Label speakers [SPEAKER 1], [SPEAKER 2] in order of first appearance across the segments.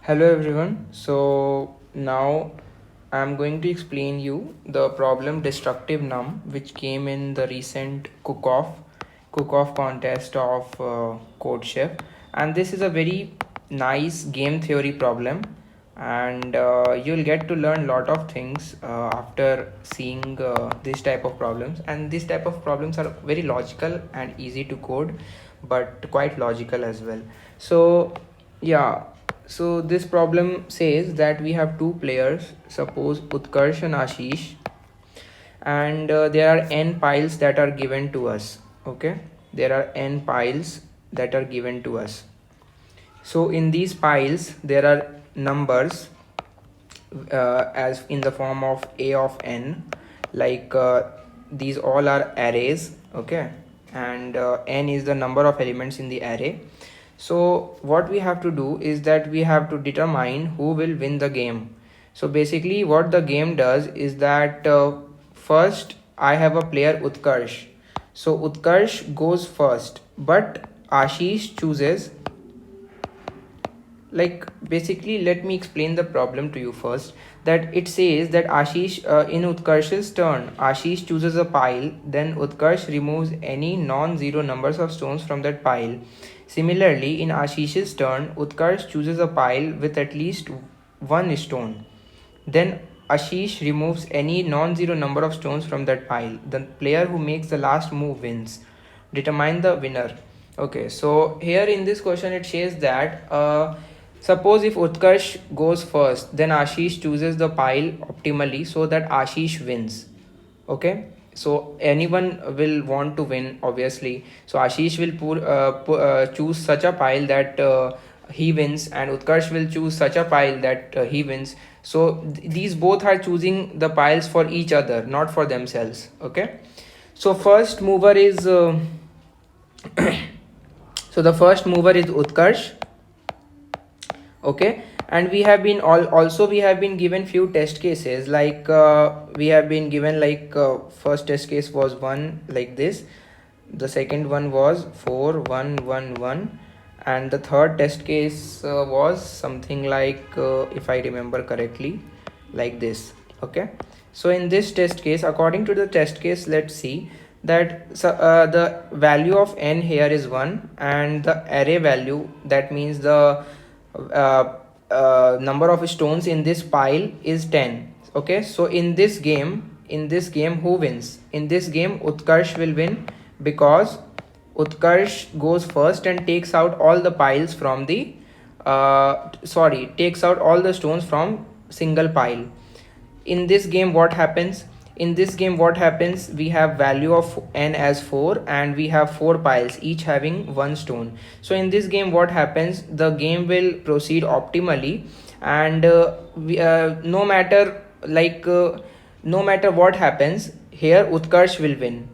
[SPEAKER 1] Hello everyone. So now I'm going to explain you the problem destructive num which came in the recent Cookoff contest of Codechef, and this is a very nice game theory problem, and you'll get to learn a lot of things after seeing this type of problems. And this type of problems are very logical and easy to code, but quite logical as well. So yeah, so this problem says that we have two players, suppose Utkarsh and Ashish, and there are n piles that are given to us. Okay, there are n piles that are given to us. So in these piles there are numbers as in the form of a of n, like these all are arrays. Okay, and n is the number of elements in the array. So what we have to do is that we have to determine who will win the game. So basically what the game does is that first I have a player Utkarsh. So Utkarsh goes first, but Ashish chooses, like, basically let me explain the problem to you first. That it says that Ashish in Utkarsh's turn, Ashish chooses a pile, then Utkarsh removes any non-zero numbers of stones from that pile. Similarly, in Ashish's turn, Utkarsh chooses a pile with at least one stone, then Ashish removes any non-zero number of stones from that pile. The player who makes the last move wins. Determine the winner. Okay, so here in this question it says that suppose if Utkarsh goes first, then Ashish chooses the pile optimally so that Ashish wins. Okay, so anyone will want to win, obviously. So Ashish will choose such a pile that he wins, and Utkarsh will choose such a pile that he wins. So these both are choosing the piles for each other, not for themselves. Okay, so first mover is so the first mover is Utkarsh. Okay, and we have been also we have been given few test cases, like we have been given, like first test case was 1 like this, the second one was 4 1 1 1, and the third test case was something like if I remember correctly, like this. Okay, so in this test case, according to the test case, let's see that the value of n here is 1, and the array value, that means the number of stones in this pile is 10. Okay, so in this game who wins? In this game Utkarsh will win, because Utkarsh goes first and takes out all the piles from the takes out all the stones from single pile. In this game what happens? We have value of n as 4, and we have 4 piles each having 1 stone. So in this game what happens? The game will proceed optimally, and no matter no matter what happens, here Utkarsh will win.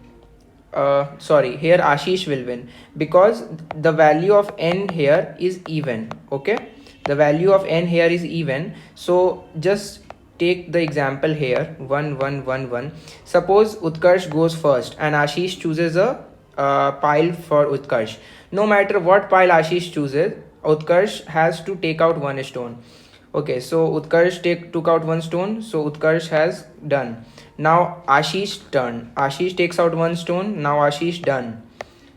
[SPEAKER 1] Here Ashish will win, because the value of n here is even. Okay, the value of n here is even. So just take the example here, 1 1 1 1. Suppose Utkarsh goes first and Ashish chooses a pile for Utkarsh. No matter what pile Ashish chooses, Utkarsh has to take out 1 stone. Okay, so Utkarsh took out 1 stone, so Utkarsh has done. Now Ashish turn. Ashish takes out 1 stone. Now Ashish done.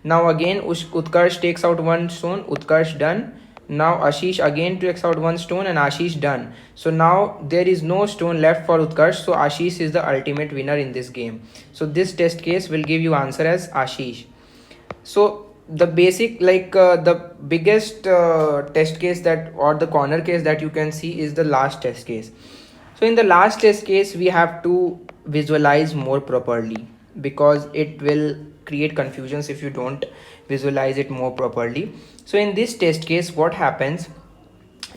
[SPEAKER 1] Now again Utkarsh takes out 1 stone. Utkarsh done. Now Ashish again takes out 1 stone, and Ashish done. So now there is no stone left for Utkarsh, so Ashish is the ultimate winner in this game. So this test case will give you answer as Ashish. So the basic, the biggest test case that, or the corner case that you can see, is the last test case. So in the last test case we have to visualize more properly, because it will create confusions if you don't visualize it more properly. So in this test case what happens,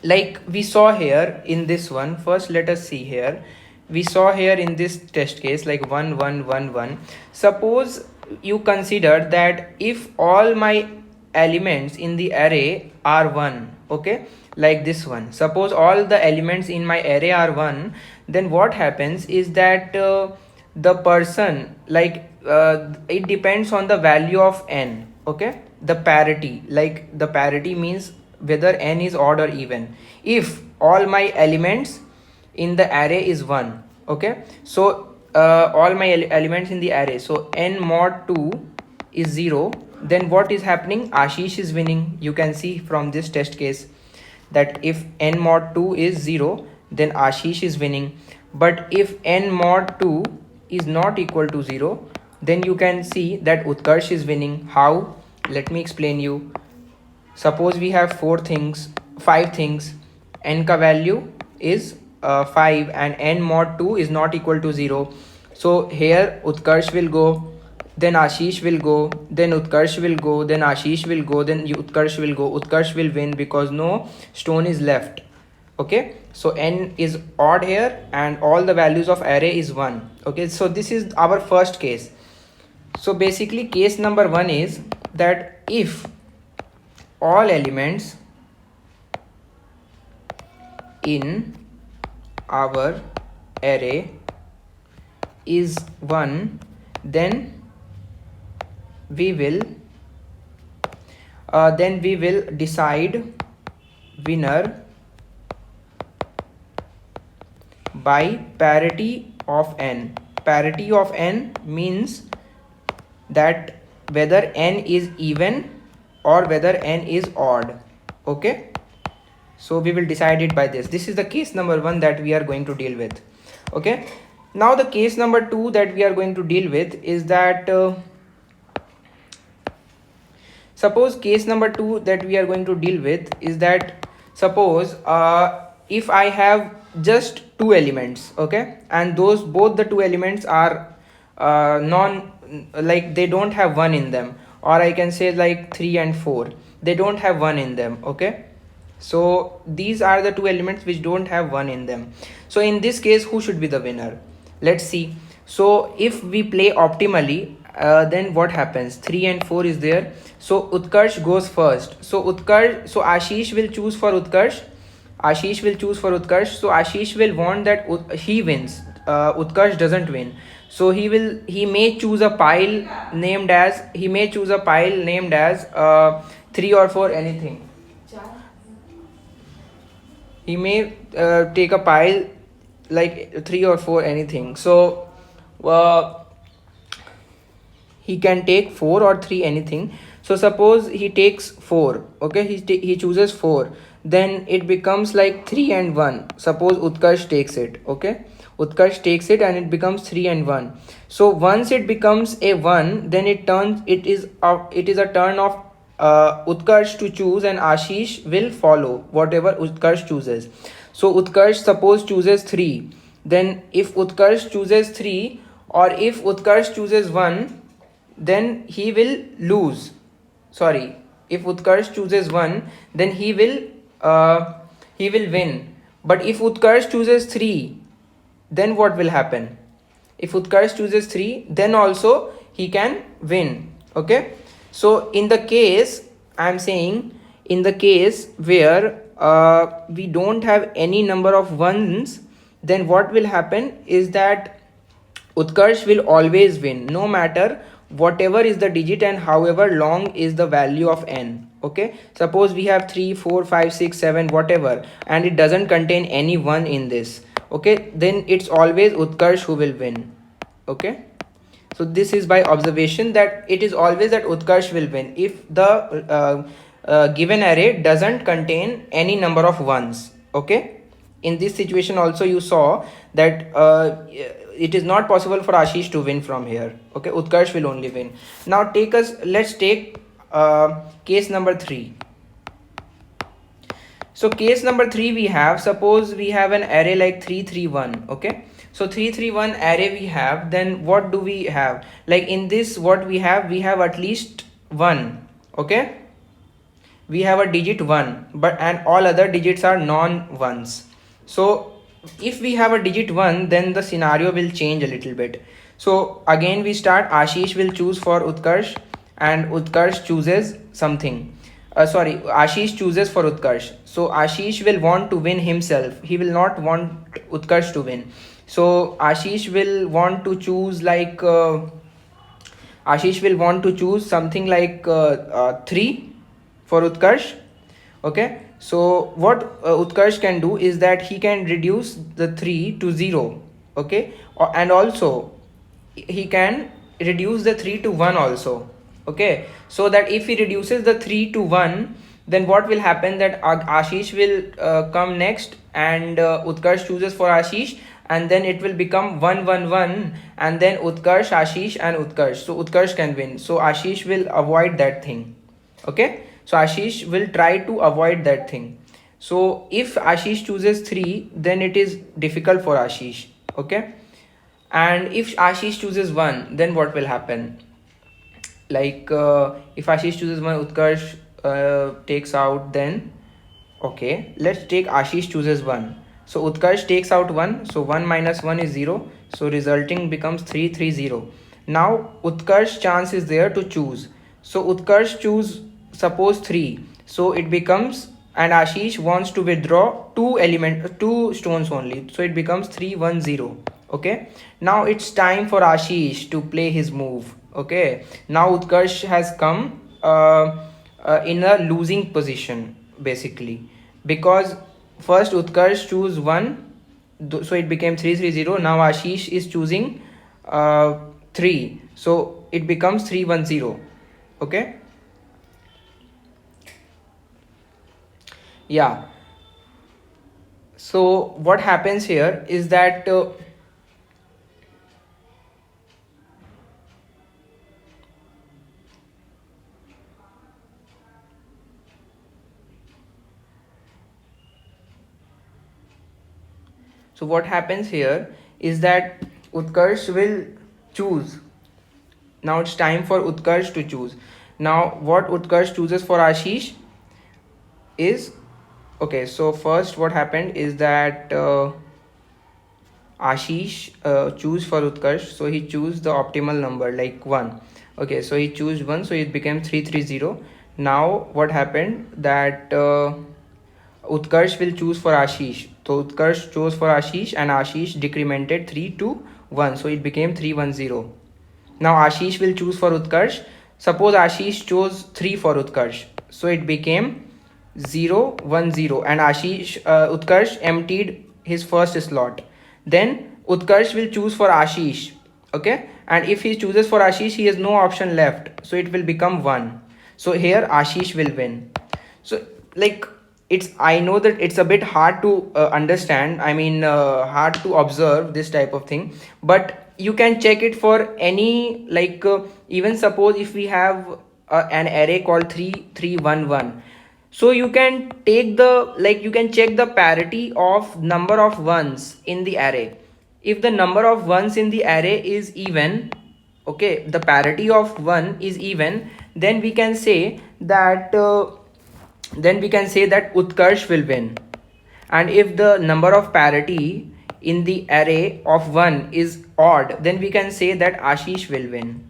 [SPEAKER 1] like we saw here in this one, first let us see here. We saw here in this test case, like 1 1 1 1. Suppose you consider that if all my elements in the array are 1, okay, like this one, suppose all the elements in my array are 1, then what happens is that the person, it depends on the value of n. Okay, the parity, like the parity means whether n is odd or even if all my elements in the array is 1. Okay, so all my elements in the array, so n mod 2 is 0, then what is happening? Ashish is winning. You can see from this test case that if n mod 2 is 0, then Ashish is winning. But if n mod 2 is not equal to 0, then you can see that Utkarsh is winning. How? Let me explain you. Suppose we have 5 things, n ka value is 5 and n mod 2 is not equal to 0. So here Utkarsh will go, then Ashish will go, then Utkarsh will go, then Ashish will go, then Utkarsh will go. Utkarsh will win because no stone is left. Okay, so n is odd here and all the values of array is 1. Okay, so this is our first case. So basically case number 1 is that if all elements in our array is 1, then we will decide winner by parity of n. Parity of n means that whether n is even or whether n is odd. Okay, so we will decide it by this. This is the case number 1 that we are going to deal with. Okay, now the case number 2 that we are going to deal with is that suppose case number 2 that we are going to deal with is that suppose if I have just 2 elements, okay, and both the 2 elements are like they don't have 1 in them, or I can say like 3 and 4, they don't have 1 in them. Okay, so these are the 2 elements which don't have 1 in them. So in this case, who should be the winner? Let's see. So if we play optimally, then what happens? 3 and 4 is there, so Utkarsh goes first. So Ashish will choose for Utkarsh. Ashish will choose for Utkarsh. So Ashish will want that he wins. Utkarsh doesn't win. So he may choose a pile named as 3 or 4, anything. He may take a pile like 3 or 4, anything. So he can take 4 or 3, anything. So suppose he takes 4. Okay, he chooses 4, then it becomes like 3 and 1. Suppose Utkarsh takes it. Okay, Utkarsh takes it and it becomes 3 and 1. So once it becomes a 1, then it is a turn of Utkarsh to choose, and Ashish will follow whatever Utkarsh chooses. So Utkarsh suppose chooses 3, then if Utkarsh chooses 3 or if Utkarsh chooses 1, then he will lose. Sorry, if Utkarsh chooses 1, then he will win. But if Utkarsh chooses 3, then what will happen? If Utkarsh chooses 3, then also he can win. Okay, so in the case, I am saying in the case where we don't have any number of 1s, then what will happen is that Utkarsh will always win, no matter whatever is the digit and however long is the value of n. Okay, suppose we have 3, 4, 5, 6, 7, whatever, and it doesn't contain any 1 in this. Okay, then it's always Utkarsh who will win. Okay, so this is by observation that it is always that Utkarsh will win if the given array doesn't contain any number of 1s. Okay, in this situation also you saw that it is not possible for Ashish to win from here. Okay, Utkarsh will only win. Now let's take case number 3. So case number 3 we have, suppose we have an array like 3, 3, 1. Okay, so 3, 3, 1 array we have, then what do we have? Like in this, what we have at least 1. Okay, we have a digit 1, and all other digits are non-1s. So if we have a digit 1, then the scenario will change a little bit. So again we start. Ashish will choose for Utkarsh and Utkarsh chooses something. Ashish chooses for Utkarsh. So Ashish will want to win himself. He will not want Utkarsh to win. So Ashish will want to choose like something like 3 for Utkarsh. Okay, so what Utkarsh can do is that he can reduce the 3 to 0. Okay, and also he can reduce the 3 to 1 also. Okay, so that if he reduces the 3 to 1, then what will happen, that Ashish will come next, and Utkarsh chooses for Ashish, and then it will become 1 1 1, and then Utkarsh, Ashish and Utkarsh, so Utkarsh can win. So Ashish will avoid that thing. Okay, so Ashish will try to avoid that thing. So if Ashish chooses 3, then it is difficult for Ashish. Okay, and if Ashish chooses 1, then what will happen? Like if Ashish chooses 1, Utkarsh takes out, then okay, let's take Ashish chooses 1. So Utkarsh takes out 1, so 1 minus 1 is 0, so resulting becomes 3 3 0. Now Utkarsh chance is there to choose, so Utkarsh choose suppose 3, so it becomes, and Ashish wants to withdraw two stones only, so it becomes 3 1 0. Okay, now it's time for Ashish to play his move. Okay, now Utkarsh has come in a losing position basically, because first Utkarsh choose 1, so it became 3 3 0. Now Ashish is choosing 3, so it becomes 3 1 0. Okay, yeah. So what happens here is that so what happens here is that Utkarsh will choose. Now it's time for Utkarsh to choose. Now what Utkarsh chooses for Ashish is, okay, so first what happened is that Ashish choose for Utkarsh, so he choose the optimal number like 1. Okay, so he choose 1, so it became 3 3 0. Now what happened, that Utkarsh will choose for Ashish. So Utkarsh chose for Ashish, and Ashish decremented 3 to 1, so it became 3 1 0. Now Ashish will choose for Utkarsh. Suppose Ashish chose 3 for Utkarsh, so it became 0 1 0, and Utkarsh emptied his first slot. Then Utkarsh will choose for Ashish. Okay, and if he chooses for Ashish, he has no option left, so it will become 1. So here Ashish will win. So like, I know that it's a bit hard to understand, I mean hard to observe this type of thing, but you can check it for any, like even suppose if we have an array called 3 3 1 1, so you can take the, like you can check the parity of number of ones in the array. If the number of ones in the array is even, okay, the parity of 1 is even, then we can say that Utkarsh will win. And if the number of parity in the array of 1 is odd, then we can say that Ashish will win,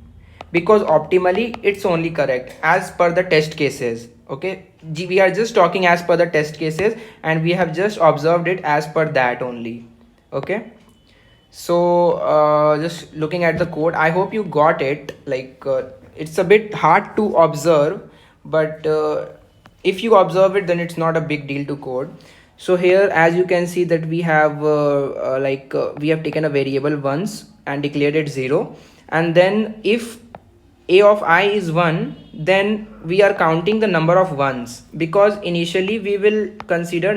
[SPEAKER 1] because optimally it's only correct as per the test cases. Okay, we are just talking as per the test cases, and we have just observed it as per that only. Okay, so just looking at the code, I hope you got it. Like it's a bit hard to observe, but if you observe it, then it's not a big deal to code. So here, as you can see, that we have we have taken a variable once and declared it 0, and then if a of I is 1, then we are counting the number of ones, because initially we will consider,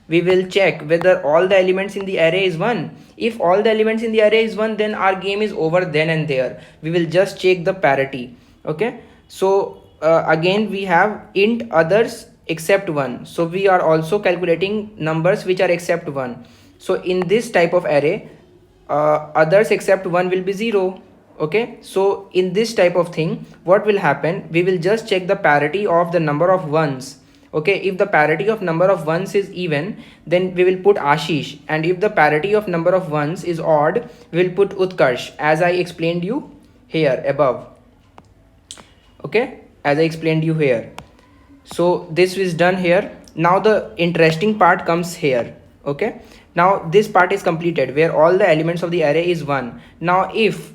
[SPEAKER 1] we will check whether all the elements in the array is 1. If all the elements in the array is 1, then our game is over then and there. We will just check the parity. Okay, so again we have int others except 1, so we are also calculating numbers which are except 1. So in this type of array, others except 1 will be 0. Okay, so in this type of thing, what will happen, we will just check the parity of the number of ones. Okay, if the parity of number of ones is even, then we will put Ashish, and if the parity of number of ones is odd, we will put Utkarsh, as I explained you here above. Okay, as I explained you here. So this is done here. Now the interesting part comes here. Okay, now this part is completed where all the elements of the array is 1. Now if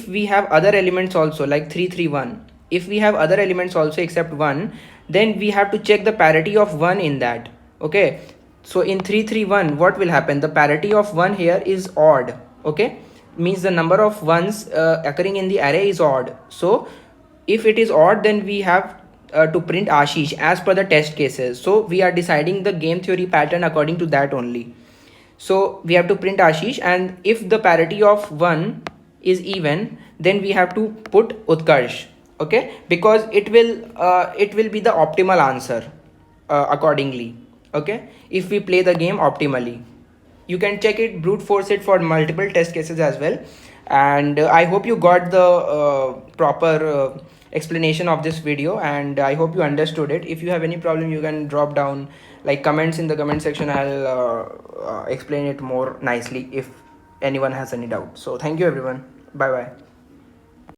[SPEAKER 1] we have other elements also, like 3 3 1, if we have other elements also except 1, then we have to check the parity of 1 in that. Okay, so in 331 what will happen? The parity of 1 here is odd. Okay, means the number of ones occurring in the array is odd. So if it is odd, then we have to print Ashish as per the test cases. So we are deciding the game theory pattern according to that only. So we have to print Ashish, and if the parity of 1 is even, then we have to put Utkarsh. Okay, because it will be the optimal answer accordingly. Okay, if we play the game optimally. You can check it, brute force it for multiple test cases as well. And I hope you got the proper explanation of this video, and I hope you understood it. If you have any problem, you can drop down like comments in the comment section. I'll explain it more nicely if anyone has any doubt. So thank you everyone. Bye bye.